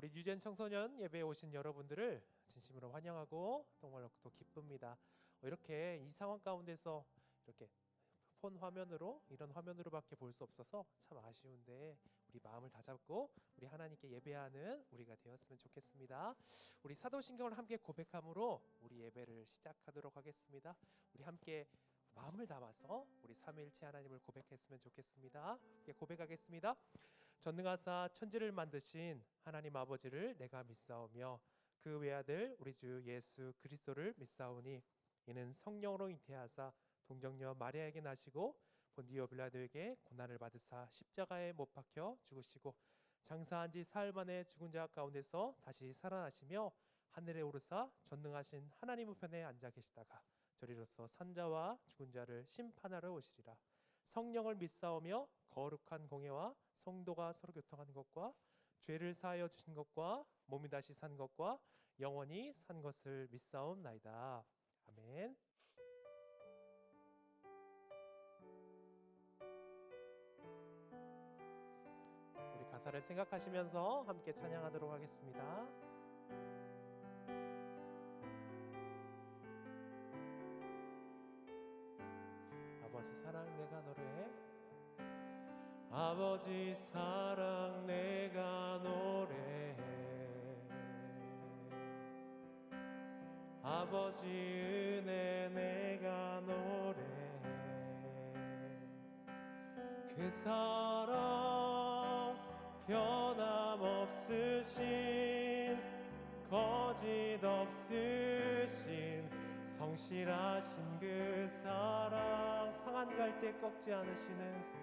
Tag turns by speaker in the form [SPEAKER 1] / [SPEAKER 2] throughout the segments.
[SPEAKER 1] 우리 유젠 청소년 예배에 오신 여러분들을 진심으로 환영하고 정말로 또 기쁩니다. 이렇게 이 상황 가운데서 이렇게 폰 화면으로 이런 화면으로밖에 볼 수 없어서 참 아쉬운데 우리 마음을 다잡고 우리 하나님께 예배하는 우리가 되었으면 좋겠습니다. 우리 사도신경을 함께 고백함으로 우리 예배를 시작하도록 하겠습니다. 우리 함께 마음을 담아서 우리 삼위일체 하나님을 고백했으면 좋겠습니다. 함께 고백하겠습니다. 전능하사 천지를 만드신 하나님 아버지를 내가 믿사오며 그 외아들 우리 주 예수 그리스도를 믿사오니 이는 성령으로 잉태하사 동정녀 마리아에게 나시고 본디오 빌라도에게 고난을 받으사 십자가에 못 박혀 죽으시고 장사한 지 사흘 만에 죽은 자 가운데서 다시 살아나시며 하늘에 오르사 전능하신 하나님 우편에 앉아 계시다가 저리로서 산자와 죽은 자를 심판하러 오시리라. 성령을 믿사오며 거룩한 공예와 성도가 서로 교통하는 것과 죄를 사하여 주신 것과 몸이 다시 산 것과 영원히 산 것을 믿사옵나이다. 아멘. 우리 가사를 생각하시면서 함께 찬양하도록 하겠습니다. 아버지 사랑 내가 노래해. 아버지 사랑 내가 노래해. 아버지 은혜 내가 노래해. 그 사랑 변함없으신 거짓 없으신 성실하신 그 사랑 상한 갈 때 꺾지 않으시는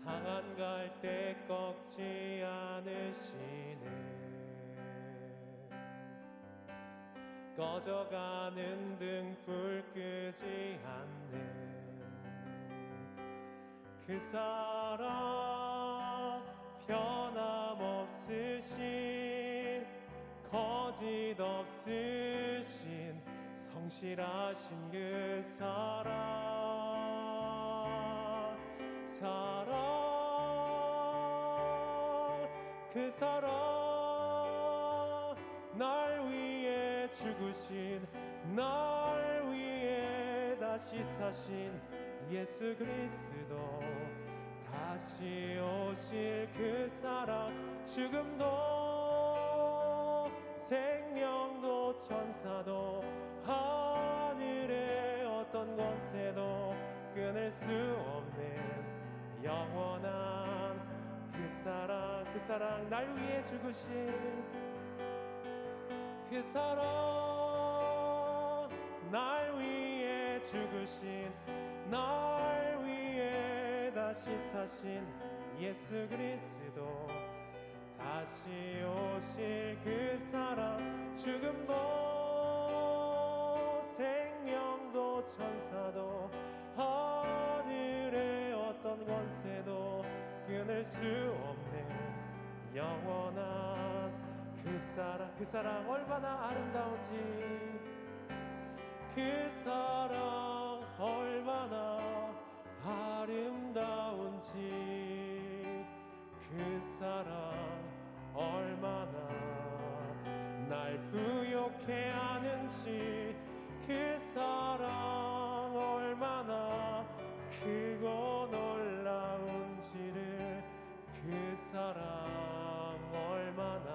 [SPEAKER 1] 상한 갈 때 꺾지 않으시는 꺼져가는 등불 끄지 않는 그 사랑 변함없으신 거짓 없으신 성실하신 그 사랑 그 사랑 날 위해 죽으신 날 위해 다시 사신 예수 그리스도 다시 오실 그 사랑 죽음도 생명도 천사도 하늘의 어떤 권세도 끊을 수 없는 영원한 그 사랑 날 위해 죽으신 그 사랑 날 위해 죽으신 날 위해 다시 사신 예수 그리스도 다시 오실 그 사랑 죽음도 생명도 천사도 하늘의 어떤 권세도 끊을 수 없는 영원한 그 사랑 얼마나 아름다운지 그 사랑 얼마나 아름다운지 그 사랑 얼마나 날 부욕해 하는지 그 사랑 얼마나 크고 놀라운지를 그 사랑 얼마나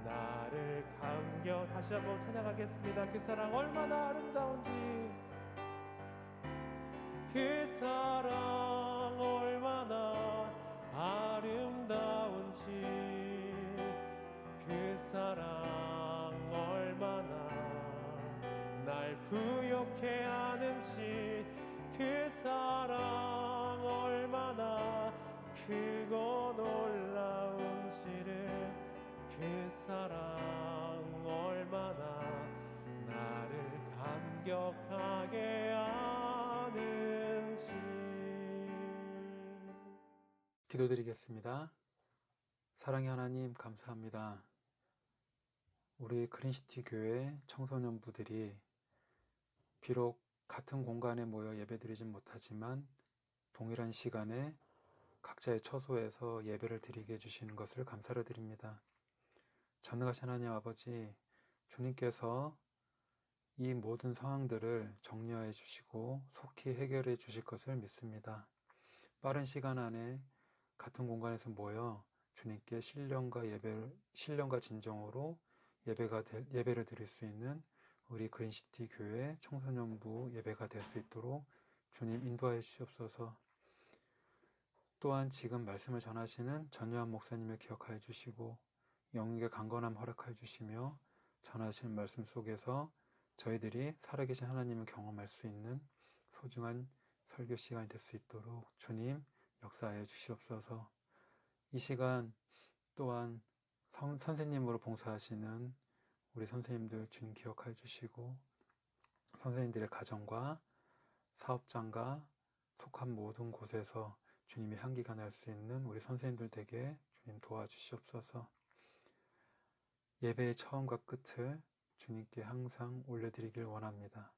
[SPEAKER 1] 나를 감겨 다시 한번 찬양하겠습니다. 그 사랑 얼마나 아름다운지 그 사랑 얼마나 아름다운지 그 사랑 얼마나 날 부욕해 하는지 그 사랑 얼마나 크고 놀라운지를 그 사랑 얼마나 나를 감격하게 하는지.
[SPEAKER 2] 기도드리겠습니다. 사랑의 하나님 감사합니다. 우리 그린시티 교회 청소년부들이 비록 같은 공간에 모여 예배드리진 못하지만 동일한 시간에 각자의 처소에서 예배를 드리게 해주시는 것을 감사를 드립니다. 전능하신 하나님 아버지, 주님께서 이 모든 상황들을 정리하여 주시고 속히 해결해 주실 것을 믿습니다. 빠른 시간 안에 같은 공간에서 모여 주님께 신령과 진정으로 예배를 드릴 수 있는 우리 그린시티 교회 청소년부 예배가 될 수 있도록 주님 인도하여 주시옵소서. 또한 지금 말씀을 전하시는 전요한 목사님을 기억하여 주시고 영육의 강건함 허락하여 주시며 전하신 말씀 속에서 저희들이 살아계신 하나님을 경험할 수 있는 소중한 설교 시간이 될 수 있도록 주님 역사하여 주시옵소서. 이 시간 또한 선생님으로 봉사하시는 우리 선생님들 주님 기억하여 주시고 선생님들의 가정과 사업장과 속한 모든 곳에서 주님의 향기가 날 수 있는 우리 선생님들 댁에 주님 도와주시옵소서. 예배의 처음과 끝을 주님께 항상 올려드리길 원합니다.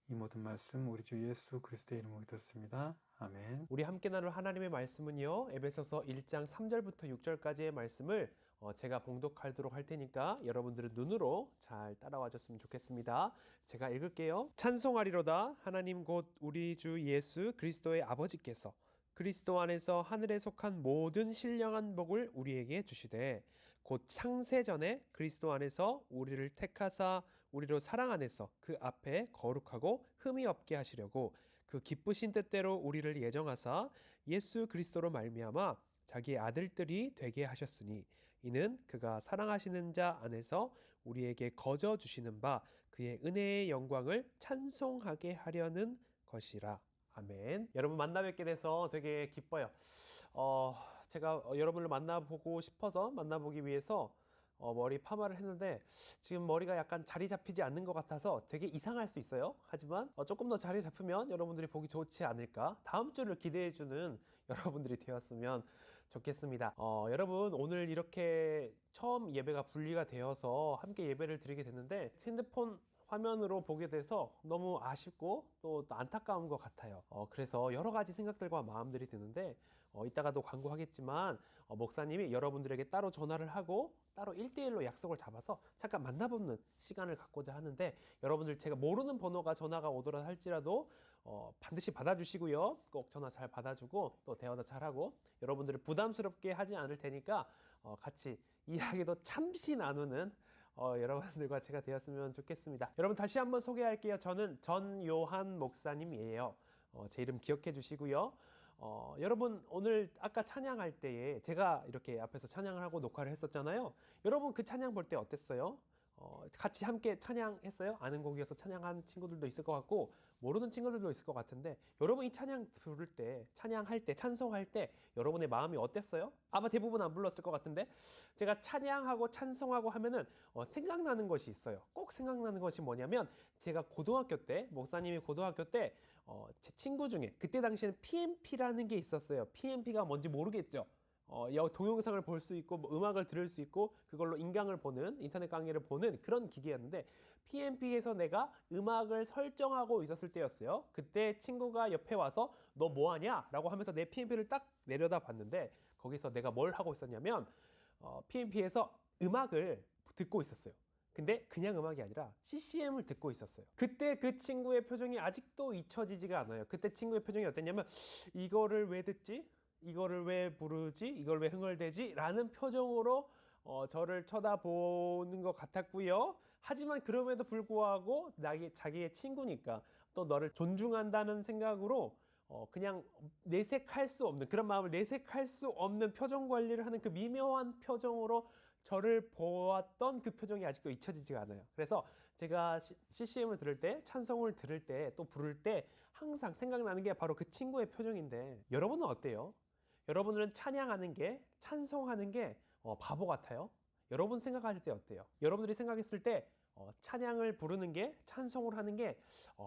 [SPEAKER 2] 이 모든 말씀 우리 주 예수 그리스도의 이름으로 기도했습니다. 아멘.
[SPEAKER 1] 우리 함께 나눌 하나님의 말씀은요, 에베소서 1장 3절부터 6절까지의 말씀을 제가 봉독하도록 할 테니까 여러분들은 눈으로 잘 따라와 줬으면 좋겠습니다. 제가 읽을게요. 찬송하리로다 하나님 곧 우리 주 예수 그리스도의 아버지께서 그리스도 안에서 하늘에 속한 모든 신령한 복을 우리에게 주시되 곧 창세전에 그리스도 안에서 우리를 택하사 우리로 사랑 안에서 그 앞에 거룩하고 흠이 없게 하시려고 그 기쁘신 뜻대로 우리를 예정하사 예수 그리스도로 말미암아 자기의 아들들이 되게 하셨으니 이는 그가 사랑하시는 자 안에서 우리에게 거저 주시는 바 그의 은혜의 영광을 찬송하게 하려는 것이라. 아멘. 여러분 만나 뵙게 돼서 되게 기뻐요. 제가 여러분을 만나보고 싶어서 만나보기 위해서 머리 파마를 했는데 지금 머리가 약간 자리 잡히지 않는 것 같아서 되게 이상할 수 있어요. 하지만 조금 더 자리 잡히면 여러분들이 보기 좋지 않을까. 다음 주를 기대해주는 여러분들이 되었으면 좋겠습니다. 여러분 오늘 이렇게 처음 예배가 분리가 되어서 함께 예배를 드리게 됐는데 핸드폰 화면으로 보게 돼서 너무 아쉽고 또 안타까운 것 같아요. 그래서 여러 가지 생각들과 마음들이 드는데 이따가도 광고하겠지만 목사님이 여러분들에게 따로 전화를 하고 따로 1대1로 약속을 잡아서 잠깐 만나보는 시간을 갖고자 하는데 여러분들 제가 모르는 번호가 전화가 오더라 할지라도 반드시 받아주시고요. 꼭 전화 잘 받아주고 또 대화도 잘하고 여러분들을 부담스럽게 하지 않을 테니까 같이 이야기도 잠시 나누는 여러분들과 제가 되었으면 좋겠습니다. 여러분 다시 한번 소개할게요. 저는 전요한 목사님이에요. 제 이름 기억해 주시고요. 여러분 오늘 아까 찬양할 때에 제가 이렇게 앞에서 찬양을 하고 녹화를 했었잖아요. 여러분 그 찬양 볼 때 어땠어요? 같이 함께 찬양했어요? 아는 곡이어서 찬양한 친구들도 있을 것 같고 모르는 친구들도 있을 것 같은데 여러분 이 찬양 부를 때, 찬양할 때, 찬송할 때 여러분의 마음이 어땠어요? 아마 대부분 안 불렀을 것 같은데 제가 찬양하고 찬송하고 하면은 생각나는 것이 있어요. 꼭 생각나는 것이 뭐냐면 제가 고등학교 때, 목사님이 고등학교 때 제 친구 중에 그때 당시에는 PMP라는 게 있었어요. PMP가 뭔지 모르겠죠? 동영상을 볼 수 있고 뭐 음악을 들을 수 있고 그걸로 인강을 보는 인터넷 강의를 보는 그런 기기였는데 PMP에서 내가 음악을 설정하고 있었을 때였어요. 그때 친구가 옆에 와서 너 뭐하냐? 라고 하면서 내 PMP를 딱 내려다 봤는데 거기서 내가 뭘 하고 있었냐면 PMP에서 음악을 듣고 있었어요. 근데 그냥 음악이 아니라 CCM을 듣고 있었어요. 그때 그 친구의 표정이 아직도 잊혀지지가 않아요. 그때 친구의 표정이 어땠냐면 이거를 왜 듣지? 이거를 왜 부르지? 이걸 왜 흥얼대지? 라는 표정으로 저를 쳐다보는 것 같았고요. 하지만 그럼에도 불구하고 자기의 친구니까 또 너를 존중한다는 생각으로 그냥 내색할 수 없는 그런 마음을 내색할 수 없는 표정 관리를 하는 그 미묘한 표정으로 저를 보았던 그 표정이 아직도 잊혀지지가 않아요. 그래서 제가 CCM을 들을 때 찬송을 들을 때 또 부를 때 항상 생각나는 게 바로 그 친구의 표정인데 여러분은 어때요? 여러분들은 찬양하는 게 찬송하는 게 바보 같아요? 여러분 생각할 때 어때요? 여러분들이 생각했을 때 찬양을 부르는 게 찬송을 하는 게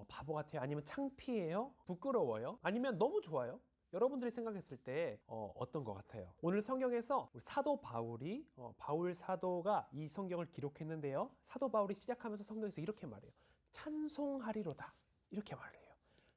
[SPEAKER 1] 바보 같아요? 아니면 창피해요? 부끄러워요? 아니면 너무 좋아요? 여러분들이 생각했을 때 어떤 것 같아요? 오늘 성경에서 우리 사도 바울이 바울 사도가 이 성경을 기록했는데요. 사도 바울이 시작하면서 성경에서 이렇게 말해요. 찬송하리로다. 이렇게 말해요.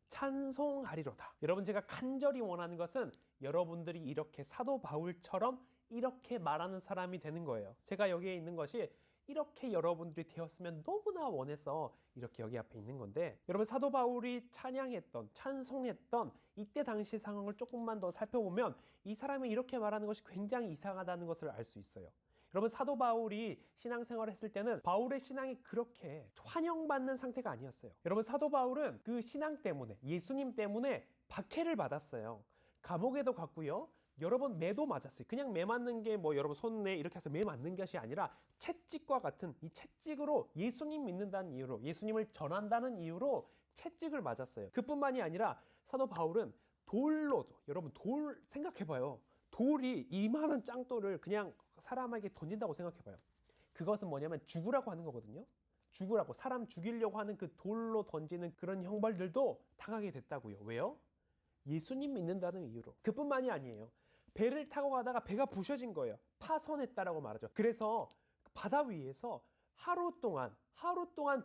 [SPEAKER 1] 찬송하리로다. 여러분 제가 간절히 원하는 것은 여러분들이 이렇게 사도 바울처럼 이렇게 말하는 사람이 되는 거예요. 제가 여기에 있는 것이 이렇게 여러분들이 되었으면 너무나 원해서 이렇게 여기 앞에 있는 건데, 여러분 사도 바울이 찬양했던, 찬송했던 이때 당시 상황을 조금만 더 살펴보면 이 사람이 이렇게 말하는 것이 굉장히 이상하다는 것을 알 수 있어요. 여러분 사도 바울이 신앙생활을 했을 때는 바울의 신앙이 그렇게 환영받는 상태가 아니었어요. 여러분 사도 바울은 그 신앙 때문에, 예수님 때문에 박해를 받았어요. 감옥에도 갔고요. 여러 번 매도 맞았어요. 그냥 매 맞는 게 뭐 여러분 손에 이렇게 해서 매 맞는 것이 아니라 채찍과 같은 이 채찍으로 예수님 믿는다는 이유로, 예수님을 전한다는 이유로 채찍을 맞았어요. 그뿐만이 아니라 사도 바울은 돌로도, 여러분 돌 생각해봐요. 돌이 이만한 짱돌을 그냥 사람에게 던진다고 생각해봐요. 그것은 뭐냐면 죽으라고 하는 거거든요. 죽으라고, 사람 죽이려고 하는 그 돌로 던지는 그런 형벌들도 당하게 됐다고요. 왜요? 예수님 믿는다는 이유로. 그뿐만이 아니에요. 배를 타고 가다가 배가 부셔진 거예요. 파손했다라고 말하죠. 그래서 바다 위에서 하루 동안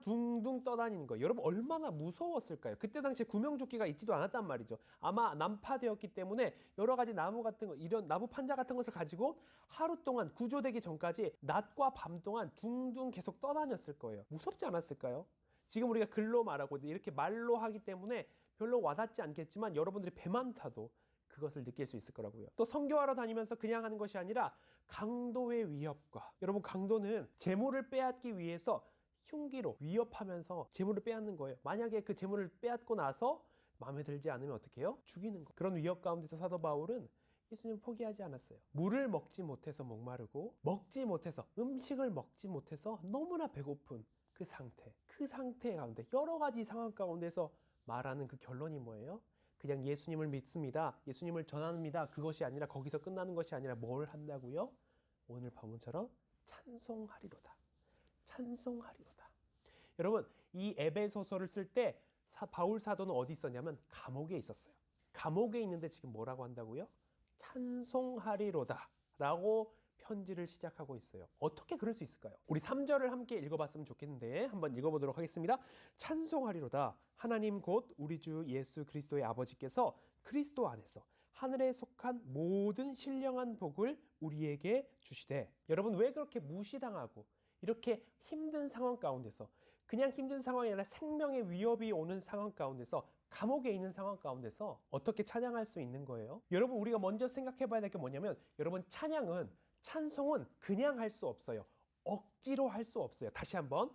[SPEAKER 1] 둥둥 떠다니는 거예요. 여러분 얼마나 무서웠을까요? 그때 당시에 구명조끼가 있지도 않았단 말이죠. 아마 난파되었기 때문에 여러 가지 나무 같은 거, 이런 나무 판자 같은 것을 가지고 하루 동안 구조되기 전까지 낮과 밤 동안 둥둥 계속 떠다녔을 거예요. 무섭지 않았을까요? 지금 우리가 글로 말하고 이렇게 말로 하기 때문에 별로 와닿지 않겠지만 여러분들이 배만 타도 그것을 느낄 수 있을 거라고요. 또 선교하러 다니면서 그냥 하는 것이 아니라 강도의 위협과, 여러분 강도는 재물을 빼앗기 위해서 흉기로 위협하면서 재물을 빼앗는 거예요. 만약에 그 재물을 빼앗고 나서 마음에 들지 않으면 어떻게 해요? 죽이는 거. 그런 위협 가운데서 사도 바울은 예수님을 포기하지 않았어요. 물을 먹지 못해서 목마르고, 먹지 못해서, 음식을 먹지 못해서 너무나 배고픈 그 상태 가운데, 여러 가지 상황 가운데서 말하는 그 결론이 뭐예요? 그냥 예수님을 믿습니다, 예수님을 전합니다, 그것이 아니라, 거기서 끝나는 것이 아니라 뭘 한다고요? 오늘 본문처럼 찬송하리로다. 찬송하리로다. 여러분 이 에베소서를 쓸 때 바울 사도는 어디 있었냐면 감옥에 있었어요. 감옥에 있는데 지금 뭐라고 한다고요? 찬송하리로다 라고 편지를 시작하고 있어요. 어떻게 그럴 수 있을까요? 우리 3절을 함께 읽어봤으면 좋겠는데 한번 읽어보도록 하겠습니다. 찬송하리로다. 하나님 곧 우리 주 예수 그리스도의 아버지께서 그리스도 안에서 하늘에 속한 모든 신령한 복을 우리에게 주시되. 여러분 왜 그렇게 무시당하고 이렇게 힘든 상황 가운데서, 그냥 힘든 상황이 아니라 생명의 위협이 오는 상황 가운데서, 감옥에 있는 상황 가운데서 어떻게 찬양할 수 있는 거예요? 여러분 우리가 먼저 생각해 봐야 될 게 뭐냐면, 여러분 찬송은 그냥 할 수 없어요. 억지로 할 수 없어요. 다시 한번,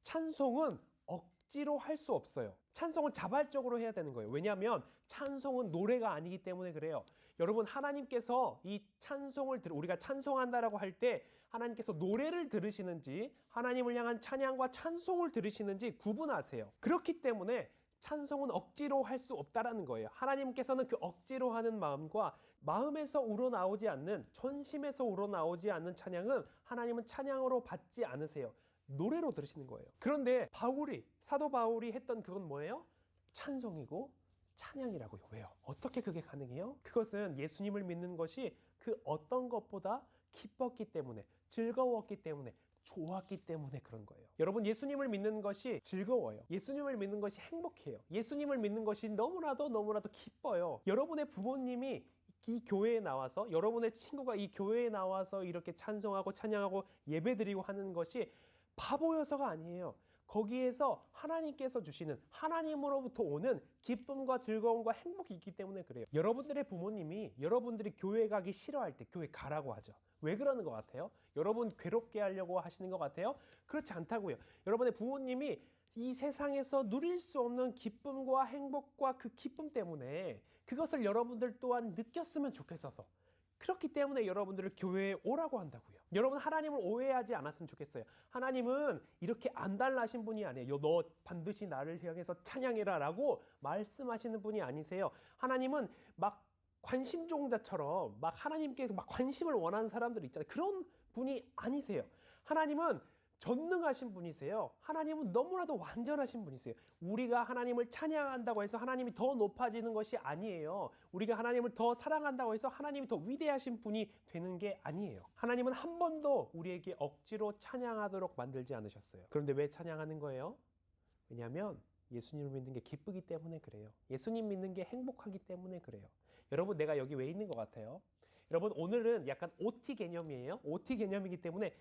[SPEAKER 1] 찬송은 억지로 할 수 없어요. 찬송은 자발적으로 해야 되는 거예요. 왜냐하면 찬송은 노래가 아니기 때문에 그래요. 여러분 하나님께서 이 찬송을 우리가 찬송한다라고 할 때 하나님께서 노래를 들으시는지 하나님을 향한 찬양과 찬송을 들으시는지 구분하세요. 그렇기 때문에 찬송은 억지로 할 수 없다라는 거예요. 하나님께서는 그 억지로 하는 마음과 마음에서 우러나오지 않는, 전심에서 우러나오지 않는 찬양은 하나님은 찬양으로 받지 않으세요. 노래로 들으시는 거예요. 그런데 사도 바울이 했던 그건 뭐예요? 찬송이고 찬양이라고요. 왜요? 어떻게 그게 가능해요? 그것은 예수님을 믿는 것이 그 어떤 것보다 기뻤기 때문에, 즐거웠기 때문에, 좋았기 때문에 그런 거예요. 여러분 예수님을 믿는 것이 즐거워요. 예수님을 믿는 것이 행복해요. 예수님을 믿는 것이 너무나도 기뻐요. 여러분의 부모님이 이 교회에 나와서, 여러분의 친구가 이 교회에 나와서 이렇게 찬송하고 찬양하고 예배드리고 하는 것이 바보여서가 아니에요. 거기에서 하나님께서 주시는, 하나님으로부터 오는 기쁨과 즐거움과 행복이 있기 때문에 그래요. 여러분들의 부모님이 여러분들이 교회 가기 싫어할 때 교회 가라고 하죠. 왜 그러는 것 같아요? 여러분 괴롭게 하려고 하시는 것 같아요? 그렇지 않다고요. 여러분의 부모님이 이 세상에서 누릴 수 없는 기쁨과 행복과 그 기쁨 때문에 그것을 여러분들 또한 느꼈으면 좋겠어서, 그렇기 때문에 여러분들을 교회에 오라고 한다고요. 여러분 하나님을 오해하지 않았으면 좋겠어요. 하나님은 이렇게 안달나신 분이 아니에요. 너 반드시 나를 향해서 찬양해라 라고 말씀하시는 분이 아니세요. 하나님은 막 관심종자처럼 막 하나님께서 막 관심을 원하는 사람들 있잖아요. 그런 분이 아니세요. 하나님은 전능하신 분이세요. 하나님은 너무나도 완전하신 분이세요. 우리가 하나님을 찬양한다고 해서 하나님이 더 높아지는 것이 아니에요. 우리가 하나님을 더 사랑한다고 해서 하나님이 더 위대하신 분이 되는 게 아니에요. 하나님은 한 번도 우리에게 억지로 찬양하도록 만들지 않으셨어요. 그런데 왜 찬양하는 거예요? 왜냐하면 예수님을 믿는 게 기쁘기 때문에 그래요. 예수님 믿는 게 행복하기 때문에 그래요. 여러분 내가 여기 왜 있는 것 같아요?
[SPEAKER 3] 여러분 오늘은 약간 OT 개념이에요. OT 개념이기 때문에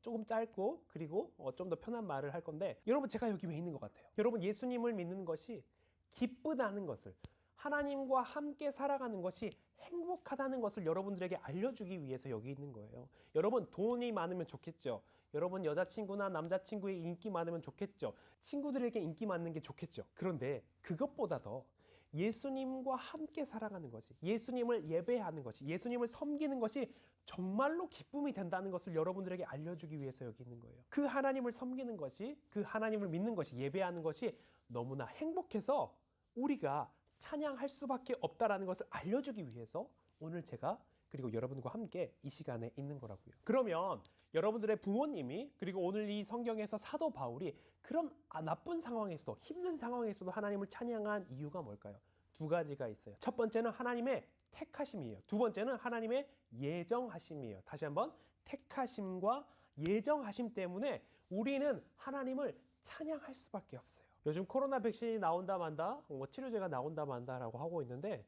[SPEAKER 3] 조금 짧고 그리고 좀 더 편한 말을 할 건데 여러분 제가 여기 왜 있는 것 같아요? 여러분 예수님을 믿는 것이 기쁘다는 것을 하나님과 함께 살아가는 것이 행복하다는 것을 여러분들에게 알려주기 위해서 여기 있는 거예요. 여러분 돈이 많으면 좋겠죠. 여러분 여자친구나 남자친구의 인기 많으면 좋겠죠. 친구들에게 인기 많는 게 좋겠죠. 그런데 그것보다 더 예수님과 함께 살아가는 것이, 예수님을 예배하는 것이, 예수님을 섬기는 것이 정말로 기쁨이 된다는 것을 여러분들에게 알려주기 위해서 여기 있는 거예요. 그 하나님을 섬기는 것이, 그 하나님을 믿는 것이, 예배하는 것이 너무나 행복해서 우리가 찬양할 수밖에 없다라는 것을 알려주기 위해서 오늘 제가 그리고 여러분과 함께 이 시간에 있는 거라고요. 그러면 여러분들의 부모님이 그리고 오늘 이 성경에서 사도 바울이 그런 나쁜 상황에서도 힘든 상황에서도 하나님을 찬양한 이유가 뭘까요? 두 가지가 있어요. 첫 번째는 하나님의 택하심이에요. 두 번째는 하나님의 예정하심이에요. 다시 한번 택하심과 예정하심 때문에 우리는 하나님을 찬양할 수밖에 없어요. 요즘 코로나 백신이 나온다 만다, 치료제가 나온다 만다라고 하고 있는데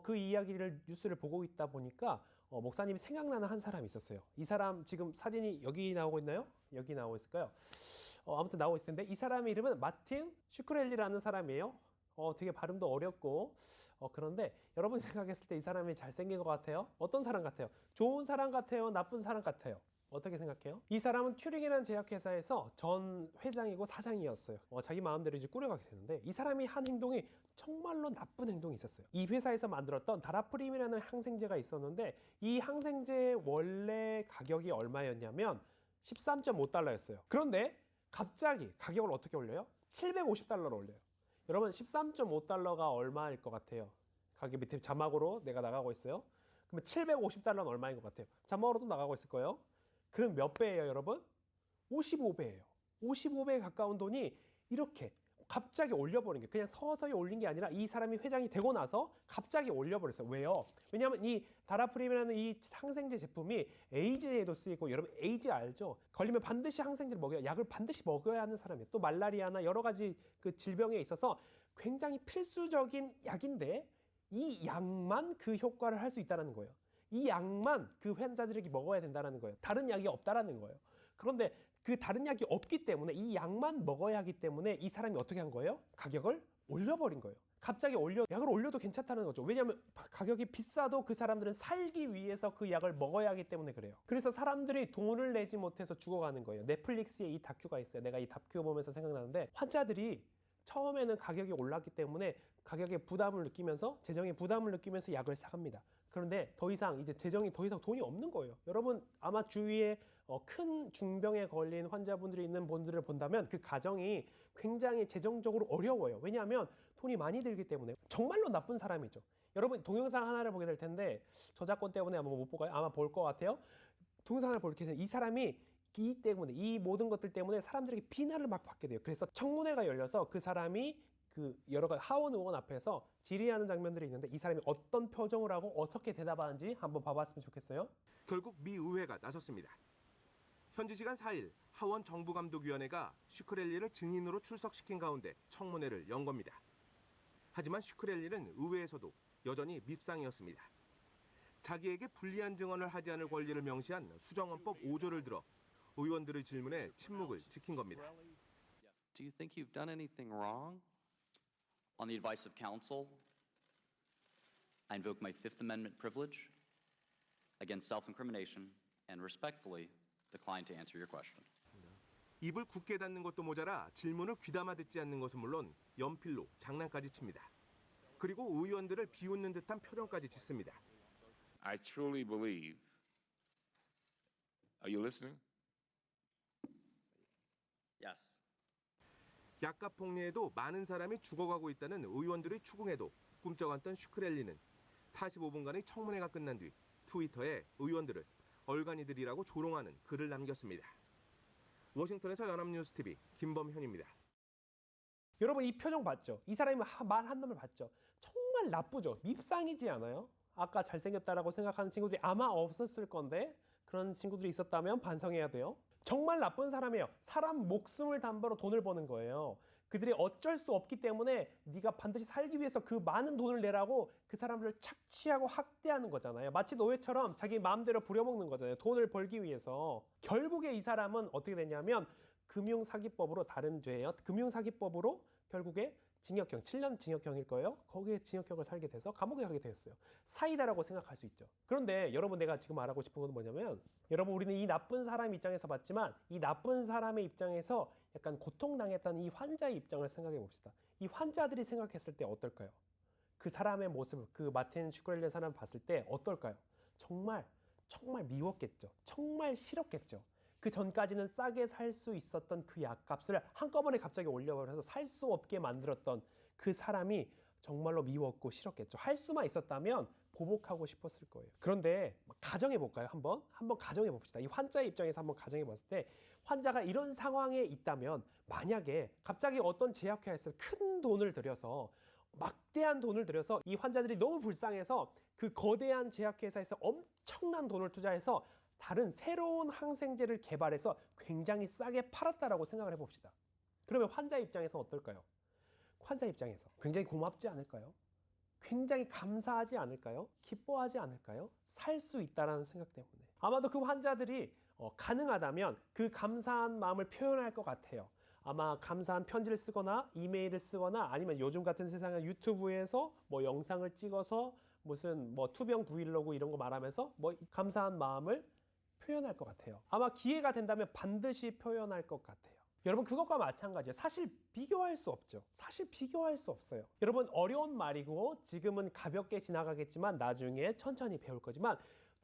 [SPEAKER 3] 그 이야기를 뉴스를 보고 있다 보니까 목사님이 생각나는 한 사람이 있었어요. 이 사람 지금 사진이 여기 나오고 있나요? 여기 나오고 있을까요? 아무튼 나오고 있을 텐데 이 사람의 이름은 마틴 슈크렐리라는 사람이에요. 되게 발음도 어렵고 그런데 여러분 생각했을 때 이 사람이 잘생긴 것 같아요? 어떤 사람 같아요? 좋은 사람 같아요? 나쁜 사람 같아요? 어떻게 생각해요? 이 사람은 튜링이라는 제약회사에서 전 회장이고 사장이었어요. 자기 마음대로 이제 꾸려가게 되는데 이 사람이 한 행동이 정말로 나쁜 행동이 있었어요. 이 회사에서 만들었던 다라프림이라는 항생제가 있었는데 이 항생제의 원래 가격이 얼마였냐면 13.5달러였어요. 그런데 갑자기 가격을 어떻게 올려요? 750달러로 올려요. 여러분 13.5달러가 얼마일 것 같아요? 가격 밑에 자막으로 내가 나가고 있어요. 그러면 750달러는 얼마인 것 같아요? 자막으로도 나가고 있을 거예요. 그럼 몇 배예요, 여러분? 55배예요. 55배에 가까운 돈이 이렇게 갑자기 올려버린 게 그냥 서서히 올린 게 아니라 이 사람이 회장이 되고 나서 갑자기 올려버렸어요. 왜요? 왜냐하면 이 다라프림이라는 이 항생제 제품이 에이즈에도 쓰이고 여러분 에이즈 알죠? 걸리면 반드시 항생제를 먹여야 약을 반드시 먹어야 하는 사람이에요. 또 말라리아나 여러 가지 그 질병에 있어서 굉장히 필수적인 약인데 이 약만 그 효과를 할 수 있다는 거예요. 이 약만 그 환자들에게 먹어야 된다는 거예요. 다른 약이 없다라는 거예요. 그런데 그 다른 약이 없기 때문에 이 약만 먹어야 하기 때문에 이 사람이 어떻게 한 거예요? 가격을 올려버린 거예요. 갑자기 약을 올려도 괜찮다는 거죠. 왜냐하면 가격이 비싸도 그 사람들은 살기 위해서 그 약을 먹어야 하기 때문에 그래요. 그래서 사람들이 돈을 내지 못해서 죽어가는 거예요. 넷플릭스에 이 다큐가 있어요. 내가 이 다큐 보면서 생각나는데 환자들이 처음에는 가격이 올랐기 때문에 가격에 부담을 느끼면서 재정에 부담을 느끼면서 약을 사갑니다. 그런데 더 이상 이제 재정이 더 이상 돈이 없는 거예요. 여러분 아마 주위에 큰 중병에 걸린 환자분들이 있는 분들을 본다면 그 가정이 굉장히 재정적으로 어려워요. 왜냐하면 돈이 많이 들기 때문에 정말로 나쁜 사람이죠. 여러분 동영상 하나를 보게 될 텐데 저작권 때문에 아마 못 보고 아마 볼 것 같아요. 동영상 하나를 보게 되면 이 사람이 이 모든 것들 때문에 사람들에게 비난을 막 받게 돼요. 그래서 청문회가 열려서 그 사람이 그 여러 가지 하원 의원 앞에서 질의하는 장면들이 있는데 이 사람이 어떤 표정을 하고 어떻게 대답하는지 한번 봐봤으면 좋겠어요.
[SPEAKER 4] 결국 미 의회가 나섰습니다. 현지 시간 4일 하원 정부감독위원회가 슈크렐리를 증인으로 출석시킨 가운데 청문회를 연 겁니다. 하지만 슈크렐리는 의회에서도 여전히 밉상이었습니다. 자기에게 불리한 증언을 하지 않을 권리를 명시한 수정헌법 5조를 들어 의원들의 질문에 침묵을 지킨 겁니다.
[SPEAKER 5] Do you think you've done anything wrong? On the advice of counsel, I invoke my Fifth Amendment privilege against self-incrimination and respectfully decline to answer your question.
[SPEAKER 4] 입을 굳게 닫는 것도 모자라 질문을 귀담아 듣지 않는 것은 물론 연필로 장난까지 칩니다. 그리고 의원들을 비웃는 듯한 표정까지 짓습니다.
[SPEAKER 6] I truly believe. Are you listening?
[SPEAKER 5] Yes.
[SPEAKER 4] 약값 폭리에도 많은 사람이 죽어가고 있다는 의원들의 추궁에도 꿈쩍 않던 슈크렐리는 45분간의 청문회가 끝난 뒤 트위터에 의원들을 얼간이들이라고 조롱하는 글을 남겼습니다. 워싱턴에서 연합뉴스TV 김범현입니다.
[SPEAKER 3] 여러분 이 표정 봤죠? 이 사람이 말 한 놈을 봤죠? 정말 나쁘죠? 밉상이지 않아요? 아까 잘생겼다라고 생각하는 친구들이 아마 없었을 건데 그런 친구들이 있었다면 반성해야 돼요. 정말 나쁜 사람이에요. 사람 목숨을 담보로 돈을 버는 거예요. 그들이 어쩔 수 없기 때문에 네가 반드시 살기 위해서 그 많은 돈을 내라고 그 사람들을 착취하고 학대하는 거잖아요. 마치 노예처럼 자기 마음대로 부려먹는 거잖아요. 돈을 벌기 위해서. 결국에 이 사람은 어떻게 됐냐면 금융사기법으로, 다른 죄예요. 금융사기법으로 결국에 징역형, 7년 징역형일 거예요. 거기에 징역형을 살게 돼서 감옥에 가게 되었어요. 사이다라고 생각할 수 있죠. 그런데 여러분, 내가 지금 말하고 싶은 건 뭐냐면, 여러분, 우리는 이 나쁜 사람 입장에서 봤지만 이 나쁜 사람의 입장에서 약간 고통당했던 이 환자의 입장을 생각해 봅시다. 이 환자들이 생각했을 때 어떨까요? 그 사람의 모습, 그 마틴 슈크렐리 사람 봤을 때 어떨까요? 정말 미웠겠죠. 정말 싫었겠죠. 그 전까지는 싸게 살 수 있었던 그 약값을 한꺼번에 갑자기 올려버려서 살 수 없게 만들었던 그 사람이 정말로 미웠고 싫었겠죠. 할 수만 있었다면 보복하고 싶었을 거예요. 그런데 가정해 볼까요? 한번 가정해 봅시다. 이 환자의 입장에서 한번 가정해 봤을 때, 환자가 이런 상황에 있다면, 만약에 갑자기 어떤 제약회사에서 큰 돈을 들여서, 막대한 돈을 들여서 이 환자들이 너무 불쌍해서 그 거대한 제약회사에서 엄청난 돈을 투자해서 다른 새로운 항생제를 개발해서 굉장히 싸게 팔았다라고 생각을 해봅시다. 그러면 환자 입장에서 어떨까요? 환자 입장에서 굉장히 고맙지 않을까요? 굉장히 감사하지 않을까요? 기뻐하지 않을까요? 살 수 있다라는 생각 때문에. 아마도 그 환자들이 가능하다면 그 감사한 마음을 표현할 것 같아요. 아마 감사한 편지를 쓰거나 이메일을 쓰거나, 아니면 요즘 같은 세상에 유튜브에서 뭐 영상을 찍어서 무슨 뭐 투병 브이로그 이런 거 말하면서 뭐 감사한 마음을 표현할 것 같아요. 아마 기회가 된다면 반드시 표현할 것 같아요. 여러분, 그것과 마찬가지예요. 사실 비교할 수 없죠. 사실 비교할 수 없어요. 여러분, 어려운 말이고 지금은 가볍게 지나가겠지만 나중에 천천히 배울 거지만,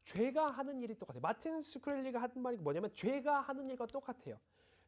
[SPEAKER 3] 죄가 하는 일이 똑같아요. 마틴 슈크렐리가 하는 말이 뭐냐면, 죄가 하는 일과 똑같아요.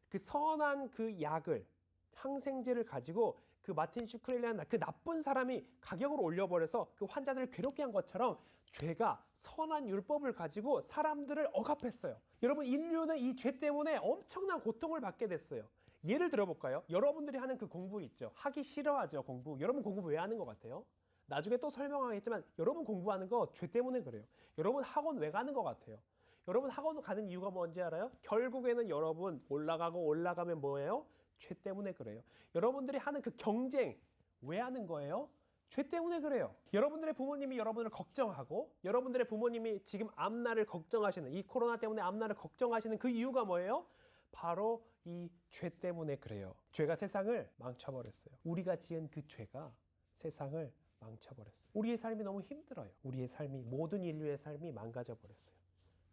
[SPEAKER 3] 그 선한 그 약을, 항생제를 가지고 그 마틴 슈크렐리라는 그 나쁜 사람이 가격을 올려버려서 그 환자들을 괴롭게 한 것처럼, 죄가 선한 율법을 가지고 사람들을 억압했어요. 여러분, 인류는 이 죄 때문에 엄청난 고통을 받게 됐어요. 예를 들어볼까요? 여러분들이 하는 그 공부 있죠. 하기 싫어하죠, 공부. 여러분 공부 왜 하는 것 같아요? 나중에 또 설명하겠지만, 여러분 공부하는 거 죄 때문에 그래요. 여러분 학원 왜 가는 것 같아요? 여러분 학원 가는 이유가 뭔지 알아요? 결국에는 여러분 올라가면 뭐예요? 죄 때문에 그래요. 여러분들이 하는 그 경쟁 왜 하는 거예요? 죄 때문에 그래요. 여러분들의 부모님이 여러분을 걱정하고, 여러분들의 부모님이 지금 앞날을 걱정하시는, 이 코로나 때문에 앞날을 걱정하시는 그 이유가 뭐예요? 바로 이 죄 때문에 그래요. 죄가 세상을 망쳐버렸어요. 우리가 지은 그 죄가 세상을 망쳐버렸어요. 우리의 삶이 너무 힘들어요. 우리의 삶이, 모든 인류의 삶이 망가져버렸어요.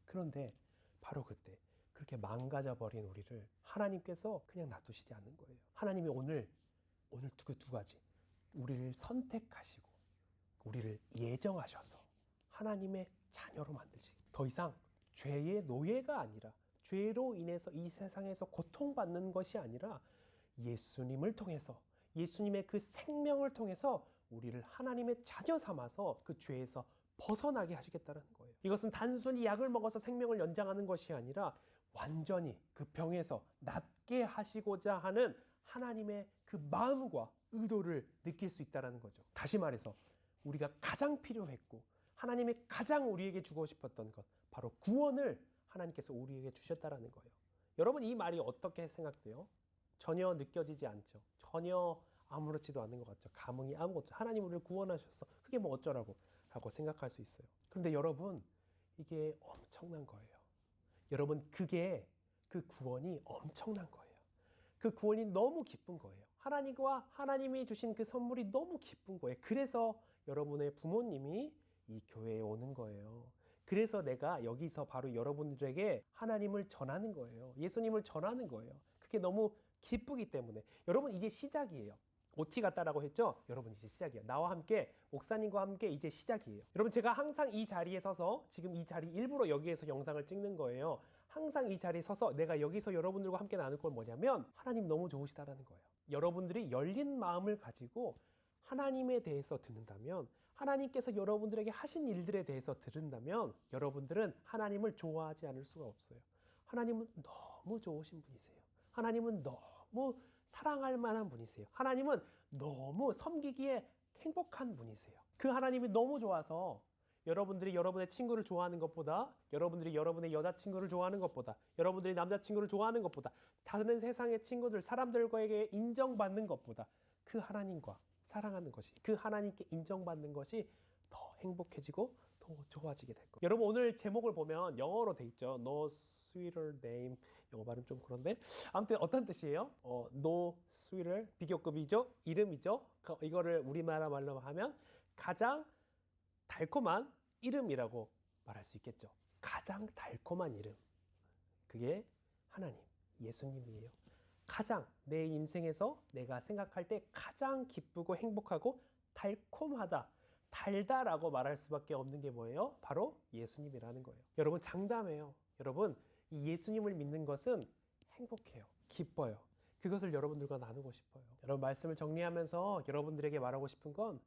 [SPEAKER 3] 그런데 바로 그때 그렇게 망가져버린 우리를 하나님께서 그냥 놔두시지 않는 거예요. 하나님이 오늘 그 두 가지, 우리를 선택하시고 우리를 예정하셔서 하나님의 자녀로 만드시고, 더 이상 죄의 노예가 아니라, 죄로 인해서 이 세상에서 고통받는 것이 아니라, 예수님을 통해서, 예수님의 그 생명을 통해서 우리를 하나님의 자녀 삼아서 그 죄에서 벗어나게 하시겠다는 거예요. 이것은 단순히 약을 먹어서 생명을 연장하는 것이 아니라, 완전히 그 병에서 낫게 하시고자 하는 하나님의 그 마음과 의도를 느낄 수 있다는 거죠. 다시 말해서 우리가 가장 필요했고 하나님이 가장 우리에게 주고 싶었던 것, 바로 구원을 하나님께서 우리에게 주셨다는 거예요. 여러분, 이 말이 어떻게 생각돼요? 전혀 느껴지지 않죠. 전혀 아무렇지도 않은 것 같죠. 감흥이 아무것도. 하나님 우리를 구원하셔서 그게 뭐 어쩌라고 라고 생각할 수 있어요. 그런데 여러분, 이게 엄청난 거예요. 여러분, 그게, 그 구원이 엄청난 거예요. 그 구원이 너무 기쁜 거예요. 하나님과 하나님이 주신 그 선물이 너무 기쁜 거예요. 그래서 여러분의 부모님이 이 교회에 오는 거예요. 그래서 내가 여기서 바로 여러분들에게 하나님을 전하는 거예요. 예수님을 전하는 거예요. 그게 너무 기쁘기 때문에. 여러분, 이제 시작이에요. OT 같다라고 했죠? 여러분, 이제 시작이에요. 나와 함께, 목사님과 함께 이제 시작이에요. 여러분, 제가 항상 이 자리에 서서, 지금 이 자리 일부러 여기에서 영상을 찍는 거예요. 항상 이 자리에 서서 내가 여기서 여러분들과 함께 나눌 건 뭐냐면, 하나님 너무 좋으시다라는 거예요. 여러분들이 열린 마음을 가지고 하나님에 대해서 듣는다면, 하나님께서 여러분들에게 하신 일들에 대해서 들은다면, 여러분들은 하나님을 좋아하지 않을 수가 없어요. 하나님은 너무 좋으신 분이세요. 하나님은 너무 사랑할 만한 분이세요. 하나님은 너무 섬기기에 행복한 분이세요. 그 하나님이 너무 좋아서 여러분들이 여러분의 친구를 좋아하는 것보다, 여러분들이 여러분의 여자친구를 좋아하는 것보다, 여러분들이 남자친구를 좋아하는 것보다, 다른 세상의 친구들, 사람들과에게 인정받는 것보다 그 하나님과 사랑하는 것이, 그 하나님께 인정받는 것이 더 행복해지고 더 좋아지게 될 거예요. 여러분 오늘 제목을 보면 영어로 돼 있죠. No sweeter name. 영어 발음 좀 그런데 아무튼 어떤 뜻이에요? No sweeter 비교급이죠. 이름이죠. 이거를 우리나라 말로 하면 가장 달콤한 이름이라고 말할 수 있겠죠. 가장 달콤한 이름. 그게 하나님, 예수님이에요. 가장 내 인생에서 내가 생각할 때 가장 기쁘고 행복하고 달콤하다, 달다라고 말할 수밖에 없는 게 뭐예요? 바로 예수님이라는 거예요. 여러분 장담해요. 여러분 이 예수님을 믿는 것은 행복해요. 기뻐요. 그것을 여러분들과 나누고 싶어요. 여러분 말씀을 정리하면서 여러분들에게 말하고 싶은 건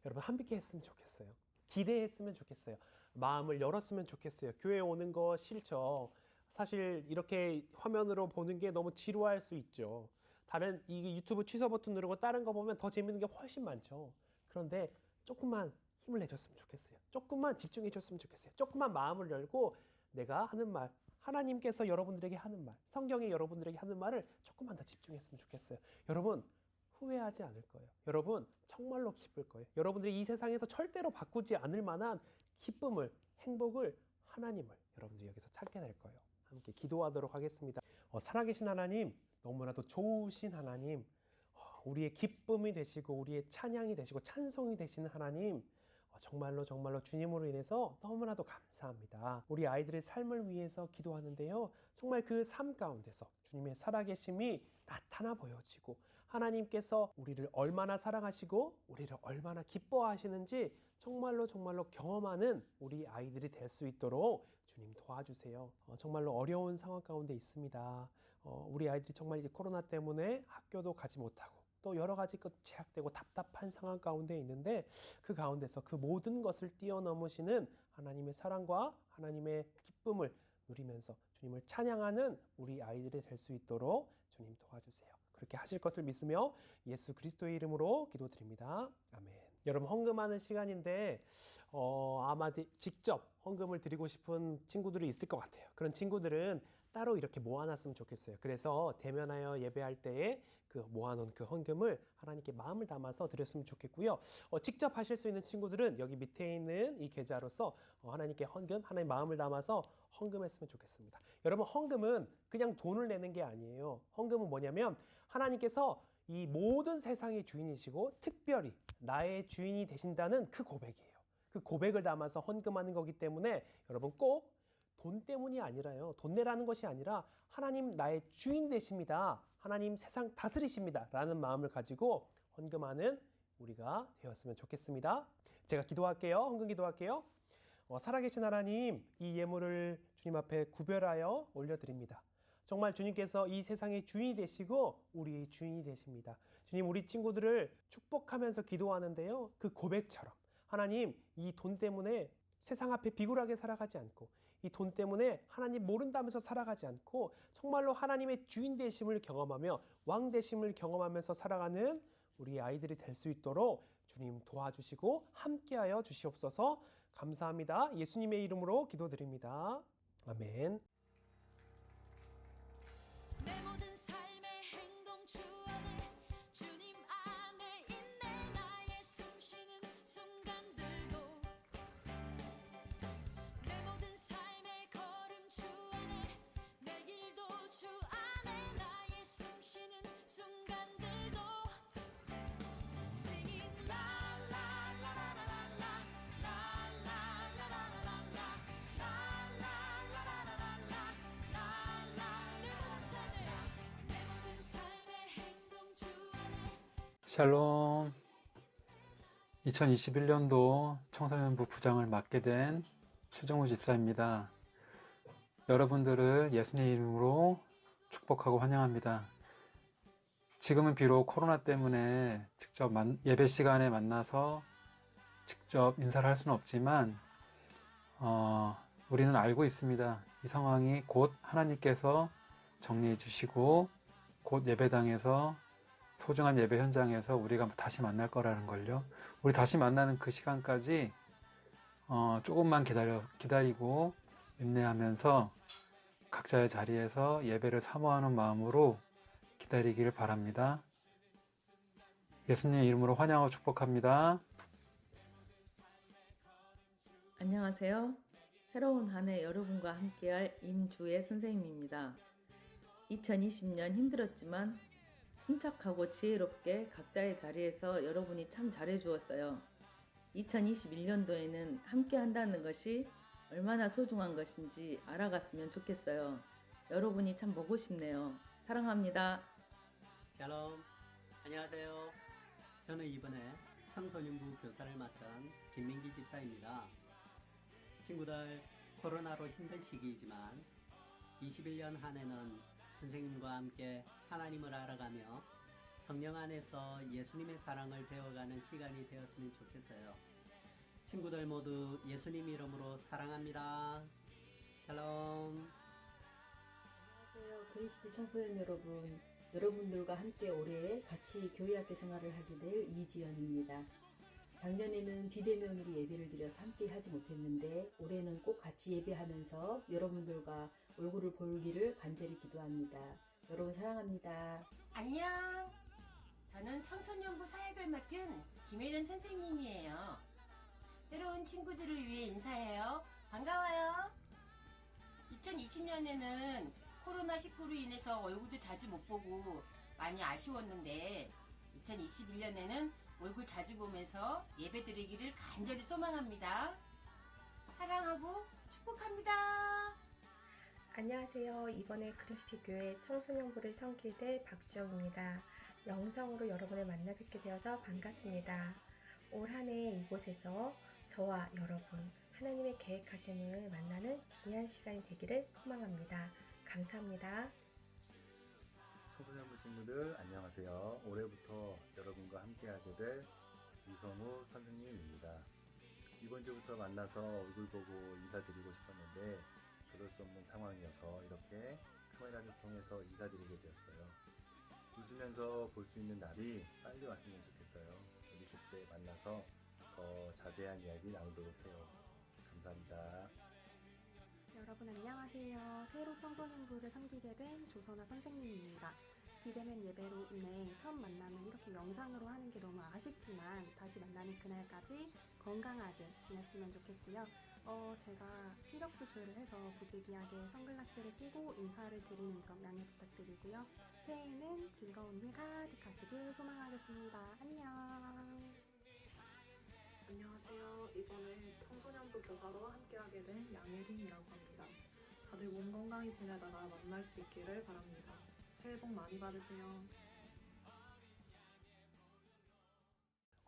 [SPEAKER 3] 여러분 함께 했으면 좋겠어요. 기대했으면 좋겠어요. 마음을 열었으면 좋겠어요. 교회 오는 거 싫죠. 사실 이렇게 화면으로 보는 게 너무 지루할 수 있죠. 다른 이 유튜브 취소 버튼 누르고 다른 거 보면 더 재밌는 게 훨씬 많죠. 그런데 조금만 힘을 내줬으면 좋겠어요. 조금만 집중해 줬으면 좋겠어요. 조금만 마음을 열고 내가 하는 말, 하나님께서 여러분들에게 하는 말, 성경이 여러분들에게 하는 말을 조금만 더 집중했으면 좋겠어요. 여러분 후회하지 않을 거예요. 여러분 정말로 기쁠 거예요. 여러분들이 이 세상에서 절대로 바꾸지 않을 만한 기쁨을, 행복을, 하나님을 여러분들이 여기서 찾게 될 거예요. 함께 기도하도록 하겠습니다. 살아계신 하나님, 너무나도 좋으신 하나님, 우리의 기쁨이 되시고 우리의 찬양이 되시고 찬송이 되시는 하나님, 정말로 정말로 주님으로 인해서 너무나도 감사합니다. 우리 아이들의 삶을 위해서 기도하는데요. 정말 그 삶 가운데서 주님의 살아계심이 나타나 보여지고 하나님께서 우리를 얼마나 사랑하시고 우리를 얼마나 기뻐하시는지 정말로 정말로 경험하는 우리 아이들이 될 수 있도록 주님 도와주세요. 정말로 어려운 상황 가운데 있습니다. 우리 아이들이 정말 이제 코로나 때문에 학교도 가지 못하고 또 여러 가지 것 제약되고 답답한 상황 가운데 있는데 그 가운데서 그 모든 것을 뛰어넘으시는 하나님의 사랑과 하나님의 기쁨을 누리면서 주님을 찬양하는 우리 아이들이 될 수 있도록 주님 도와주세요. 그렇게 하실 것을 믿으며 예수 그리스도의 이름으로 기도드립니다. 아멘. 여러분 헌금하는 시간인데 아마 직접 헌금을 드리고 싶은 친구들이 있을 것 같아요. 그런 친구들은 따로 이렇게 모아놨으면 좋겠어요. 그래서 대면하여 예배할 때에 그 모아놓은 그 헌금을 하나님께 마음을 담아서 드렸으면 좋겠고요. 직접 하실 수 있는 친구들은 여기 밑에 있는 이 계좌로서 하나님께 헌금, 하나님 마음을 담아서 헌금했으면 좋겠습니다. 여러분 헌금은 그냥 돈을 내는 게 아니에요. 헌금은 뭐냐면 하나님께서 이 모든 세상의 주인이시고 특별히 나의 주인이 되신다는 그 고백이에요. 그 고백을 담아서 헌금하는 거기 때문에 여러분 꼭 돈 때문이 아니라요. 돈 내라는 것이 아니라 하나님 나의 주인 되십니다. 하나님 세상 다스리십니다. 라는 마음을 가지고 헌금하는 우리가 되었으면 좋겠습니다. 제가 기도할게요. 헌금 기도할게요. 살아계신 하나님, 이 예물을 주님 앞에 구별하여 올려드립니다. 정말 주님께서 이 세상의 주인이 되시고 우리의 주인이 되십니다. 주님, 우리 친구들을 축복하면서 기도하는데요. 그 고백처럼 하나님, 이 돈 때문에 세상 앞에 비굴하게 살아가지 않고 이 돈 때문에 하나님 모른다면서 살아가지 않고 정말로 하나님의 주인 되심을 경험하며 왕 되심을 경험하면서 살아가는 우리 아이들이 될 수 있도록 주님 도와주시고 함께하여 주시옵소서. 감사합니다. 예수님의 이름으로 기도드립니다. 아멘.
[SPEAKER 7] 내 모든 삶의 행동 주 안에 주님 안에 있네. 나의 숨쉬는 순간들도 내 모든 삶의 걸음 주 안에 내 길도 주 안에 나의 숨쉬는 순간들도 Singing la la la la la la la la la la la la la la
[SPEAKER 2] 샬롬. 2021년도 청소년부 부장을 맡게 된 최정우 집사입니다. 여러분들을 예수님의 이름으로 축복하고 환영합니다. 지금은 비록 코로나 때문에 직접 예배 시간에 만나서 직접 인사를 할 수는 없지만 우리는 알고 있습니다. 이 상황이 곧 하나님께서 정리해 주시고 곧 예배당에서 소중한 예배 현장에서 우리가 다시 만날 거라는 걸요. 우리 다시 만나는 그 시간까지 조금만 기다리고 인내하면서 각자의 자리에서 예배를 사모하는 마음으로 기다리길 바랍니다. 예수님 이름으로 환영하고 축복합니다.
[SPEAKER 8] 안녕하세요. 새로운 한 해 여러분과 함께할 임주혜 선생님입니다. 2020년 힘들었지만 침착하고 지혜롭게 각자의 자리에서 여러분이 참 잘해주었어요. 2021년도에는 함께 한다는 것이 얼마나 소중한 것인지 알아갔으면 좋겠어요. 여러분이 참 보고 싶네요. 사랑합니다.
[SPEAKER 9] 샬롬, 안녕하세요. 저는 이번에 청소년부 교사를 맡은 김민기 집사입니다. 친구들, 코로나로 힘든 시기이지만 21년 한 해는 선생님과 함께 하나님을 알아가며 성령 안에서 예수님의 사랑을 배워가는 시간이 되었으면 좋겠어요. 친구들 모두 예수님 이름으로 사랑합니다. 샬롬.
[SPEAKER 10] 안녕하세요. 그리스도 청소년 여러분. 여러분들과 함께 올해 같이 교회학교 생활을 하게 될 이지연입니다. 작년에는 비대면으로 예배를 드려서 함께 하지 못했는데 올해는 꼭 같이 예배하면서 여러분들과 얼굴을 보기를 간절히 기도합니다. 여러분 사랑합니다.
[SPEAKER 11] 안녕. 저는 청소년부 사역을 맡은 김혜련 선생님이에요. 새로운 친구들을 위해 인사해요. 반가워요. 2020년에는 코로나19로 인해서 얼굴도 자주 못 보고 많이 아쉬웠는데 2021년에는 얼굴 자주 보면서 예배 드리기를 간절히 소망합니다. 사랑하고 축복합니다.
[SPEAKER 12] 안녕하세요. 이번에 그리스도 교회 청소년부를 섬기게 될 박주영입니다. 영상으로 여러분을 만나 뵙게 되어서 반갑습니다. 올 한 해 이곳에서 저와 여러분 하나님의 계획하심을 만나는 귀한 시간이 되기를 소망합니다. 감사합니다.
[SPEAKER 13] 청소년부 친구들 안녕하세요. 올해부터 여러분과 함께하게 될 유성우 선생님입니다. 이번 주부터 만나서 얼굴 보고 인사드리고 싶었는데 그럴 수 없는 상황이어서 이렇게 카메라를 통해서 인사드리게 되었어요. 웃으면서 볼 수 있는 날이 빨리 왔으면 좋겠어요. 우리 그때 만나서 더 자세한 이야기 나누도록 해요. 감사합니다.
[SPEAKER 14] 여러분 안녕하세요. 새로 청소년부를 섬기게 된 조선아 선생님입니다. 비대면 예배로 인해 처음 만남을 이렇게 영상으로 하는 게 너무 아쉽지만 다시 만나는 그날까지 건강하게 지냈으면 좋겠고요. 제가 시력 수술을 해서 부득이하게 선글라스를 끼고 인사를 드리는 점 양해 부탁드리고요. 새해에는 즐거운 일 가득하시길 소망하겠습니다. 안녕.
[SPEAKER 15] 안녕하세요. 이번에 청소년부 교사로 함께하게 된 양예린이라고 합니다. 다들 몸 건강히 지내다가 만날 수 있기를 바랍니다. 새해 복 많이 받으세요.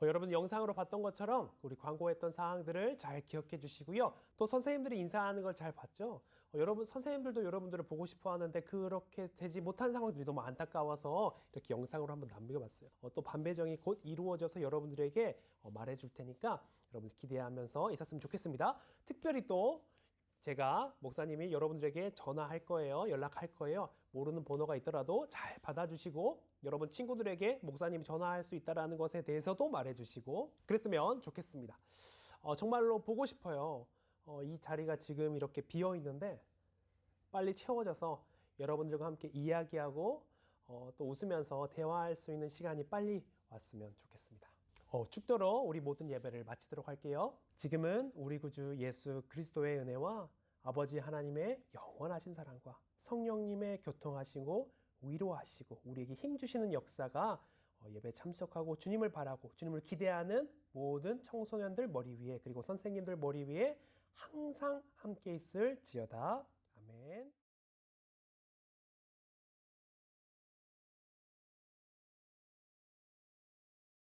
[SPEAKER 3] 여러분 영상으로 봤던 것처럼 우리 광고했던 사항들을 잘 기억해 주시고요. 또 선생님들이 인사하는 걸 잘 봤죠? 여러분 선생님들도 여러분들을 보고 싶어 하는데 그렇게 되지 못한 상황들이 너무 안타까워서 이렇게 영상으로 한번 남겨봤어요. 또 반배정이 곧 이루어져서 여러분들에게 말해줄 테니까 여러분들 기대하면서 있었으면 좋겠습니다. 특별히 또 제가 목사님이 여러분들에게 전화할 거예요. 연락할 거예요. 모르는 번호가 있더라도 잘 받아주시고 여러분 친구들에게 목사님이 전화할 수 있다는 것에 대해서도 말해주시고 그랬으면 좋겠습니다. 정말로 보고 싶어요. 이 자리가 지금 이렇게 비어 있는데 빨리 채워져서 여러분들과 함께 이야기하고 또 웃으면서 대화할 수 있는 시간이 빨리 왔으면 좋겠습니다. 축도로 우리 모든 예배를 마치도록 할게요. 지금은 우리 구주 예수 그리스도의 은혜와 아버지 하나님의 영원하신 사랑과 성령님의 교통하시고 위로하시고 우리에게 힘주시는 역사가 예배 참석하고 주님을 바라고 주님을 기대하는 모든 청소년들 머리 위에 그리고 선생님들 머리 위에 항상 함께 있을지어다.